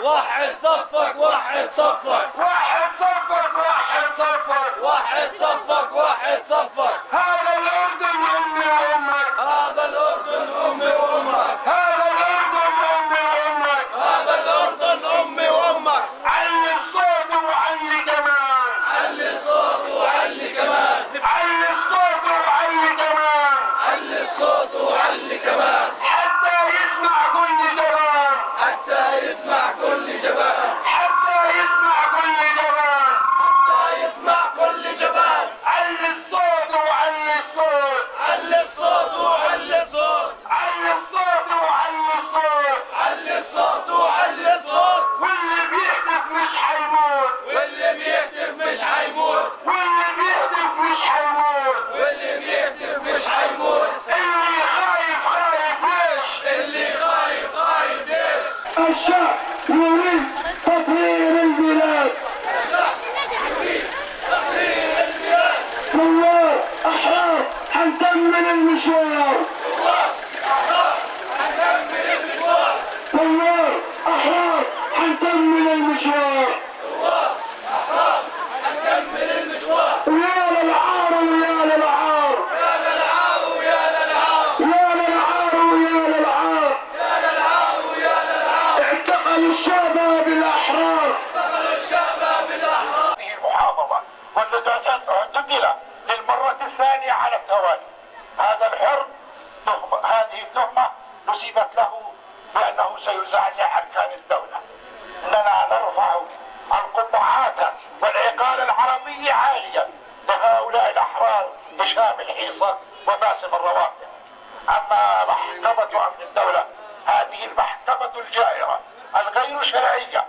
وحد صفك وحد صفك وحد صفك وحد صفك وحد صفك وحد صفك. هذا الأردن أمي وأمك، هذا الأردن أمي وأمك، هذا الأردن أمي وأمك، هذا الأردن أمي وأمك. علي الصوت وعلي كمان، علي الصوت وعلي كمان، علي الصوت وعلي كمان، علي الصوت وعلي كمان، حتى يسمع كل جبان، حتى يسمع كل جبان، حتى يسمع كل جبان، حتى يسمع كل جبان. علي الصوت وعلي الصوت، علي الصوت وعلي الصوت، علي الصوت وعلي الصوت، علي الصوت وعلي الصوت. واللي بيهتف مش حيموت، واللي بيهتف مش حيموت، واللي بيهتف مش حيموت، واللي بيهتف مش حيموت. اللي خايف خايف ليش؟ اللي خايف خايف ليش؟ الشعب يريد تطهير البلاد، تطهير البلاد. ثوار أحرار حنكمل المشوار، نكمل المشوار، ثوار أحرار حنكمل المشوار، نكمل المشوار. ويا للعار ويا للعار، يا للعار ويا للعار، يا للعار ويا للعار، يا للعار ويا للعار. اعتقل الشباب الأحرار. دخلوا الشباب الأحرار. هذه المحافظة والتي اعتقل للمرة الثانية على التوالي. هذا الحر هذه التهمة نسبت له بأنه سيزعزع أركان الدولة. إننا نرفع القبعات والعقال العربي عاليا لهؤلاء الأحرار هشام الحيصة وباسم الروافد. أما محكمة أمن الدولة، هذه المحكمة الجائرة الغير شرعية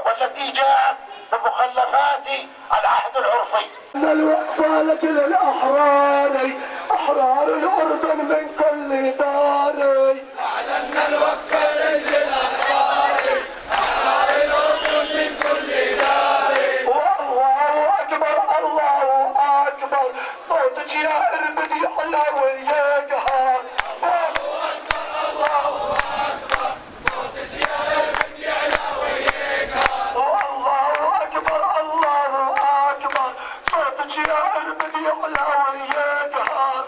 والتي جاءت بمخلفات العهد العرفي. الوقفة لجل الأحرار، أحرار الأردن من كل دار. أعلنا الوقفة لأجل الأحرار، أحرار الأردن من كل دار. والله أكبر الله أكبر، صوتك يا إربدي على وياقها. والله أكبر الله أكبر، صوتك يا إربدي على وياقها.